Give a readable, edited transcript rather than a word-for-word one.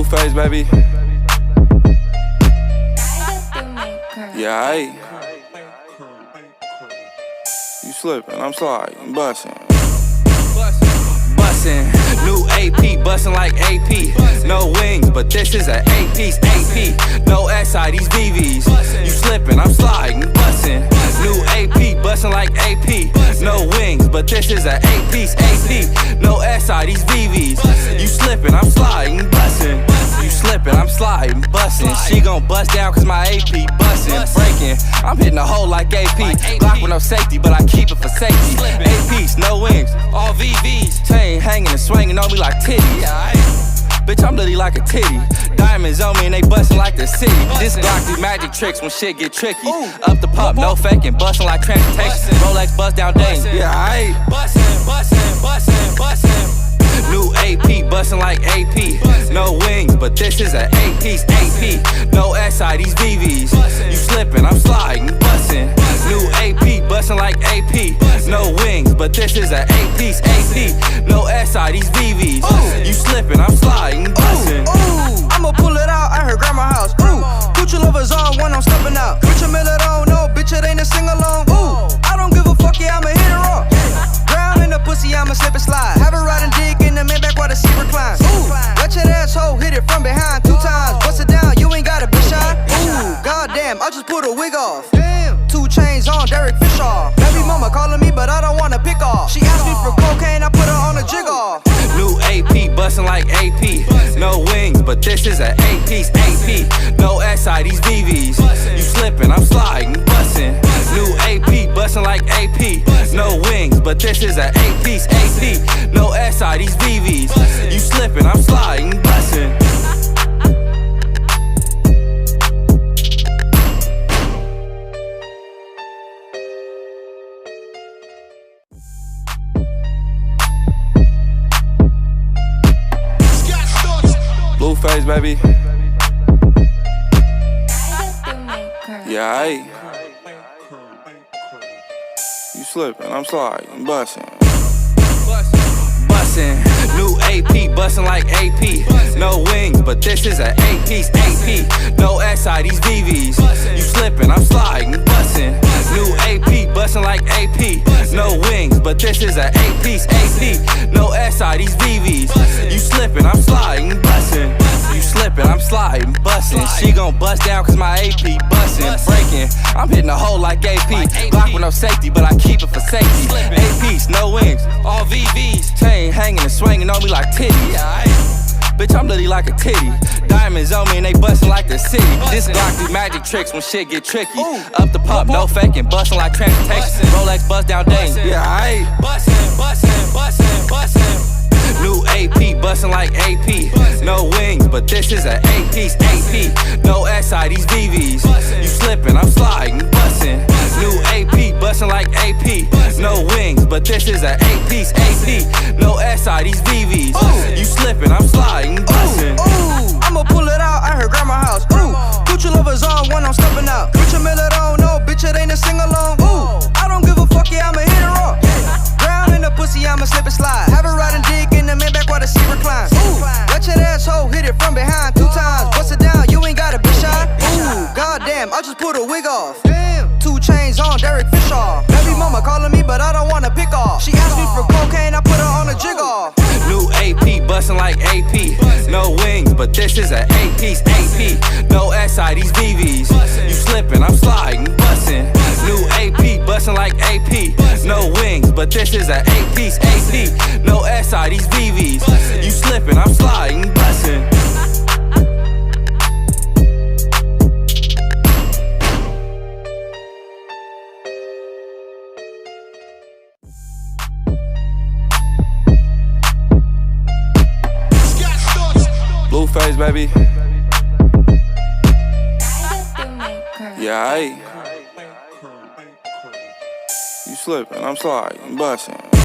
Blueface, baby. Yeah, you slipping, I'm sorry, you bustin'. Bustin', new AP, bustin' like AP. No wings, but this is an eight-piece AP. No SI, these VVs. You slippin', I'm sliding, bustin'. New AP, bustin' like AP. No wings, but this is an eight-piece AP. No SI, these VVs. You slippin', I'm sliding, bustin'. You slippin', I'm sliding, bustin'. She gon' bust down cause my AP bustin', breaking. I'm hitting a hole like AP. Glock with no safety, but I keep it for safety. APs, no wings, all VVs. Chain hanging and swinging on me like titties. Bitch, I'm literally like a titty. Diamonds on me and they bustin' like the city. This Glock do magic tricks when shit get tricky. Up the pump, no faking, bustin' like transportation. Rolex bust down days. Yeah, bustin'. New AP, bustin' like AP. No wings, but this is an eight-piece AP. No SI, these VVs. You slippin', I'm sliding, bustin'. New AP, bustin' like AP. No wings, but this is an eight-piece AP. No SI, these VVs. You slippin', I'm sliding, bustin'. I'ma pull it out at her grandma's house. Gucci lovers on when I'm stepping out. Richard Miller don't know, bitch, it ain't a sing-along. I don't give a fuck, yeah, I'ma hit her up. Ground in the pussy, I'ma slip and slide. Have her riding dick in the Maybach while the seat reclines. Let your asshole hit it from behind 2 times. Bust it down, you ain't gotta be shy. Goddamn, I just pulled a wig off. 2 chains on Derek Fisher. Baby mama calling me, but I don't wanna pick off. She asked me for cocaine, I put her on a jig off. New AP, bustin' like AP. No wings, but this is an eight-piece AP. No SI, these VVs. You slippin', I'm sliding, bustin'. New AP, bustin' like AP. No wings, but this is an eight-piece AP. No SI, these VVs. You slippin', I'm sliding, bustin'. Blueface, baby. Yeah, you slippin', I'm sorry, you bustin'. Bustin', new AP, bustin' like AP. No wings, but this is an eight-piece AP. No SI, these VVs. You slippin', I'm sliding, bustin'. New AP, bustin' like AP. No wings, but this is an eight-piece AP. No SI, these VVs. You slippin', I'm sliding, bustin'. You slippin', I'm sliding, bustin'. She gon' bust down cause my AP bustin', breaking. I'm hitting a hole like AP. Glock with no safety, but I keep it for safety. APs, no wings, all VVs. Chain hanging and swinging on me like titties. Bitch, I'm literally like a titty. Diamonds on me and they bustin' like the city. This Glock do magic tricks when shit get tricky. Up the pump, no faking, bustin' like transportation. Rolex bust down days. Yeah, bustin'. New AP, bustin' like AP. No wings, but this is an eight-piece AP. No SI, these VVs. You slippin', I'm sliding, bustin'. New AP, bustin' like AP. No wings, but this is an eight-piece AP. No SI, these VVs. You slippin', I'm sliding, bustin'. I'ma pull it out at her grandma's house. Gucci lovers on when I'm stepping out. Richard Miller don't know, bitch, it ain't a sing-along. I don't give a fuck, yeah, I'ma hit her up. Ground in the pussy, I'ma slip and slide. Have her riding dick in the Maybach while the seat reclines. Let your asshole hit it from behind 2 times. Bust it down, you ain't gotta be shy. Goddamn, I just pulled a wig off. 2 chains on Derek Fisher. Baby mama calling me, but I don't wanna pick off. She asked me for cocaine, I put her on a jig off. New AP, bustin' like AP. No wings, but this is an eight-piece AP. No SI, these VVs. You slippin', I'm sliding, bustin'. New AP, bustin' like AP. No wings, but this is an eight-piece AP. No SI, these VVs. You slippin', I'm sliding, bustin'. Blueface, baby. Yeah, you slippin', I'm sorry, you bustin'.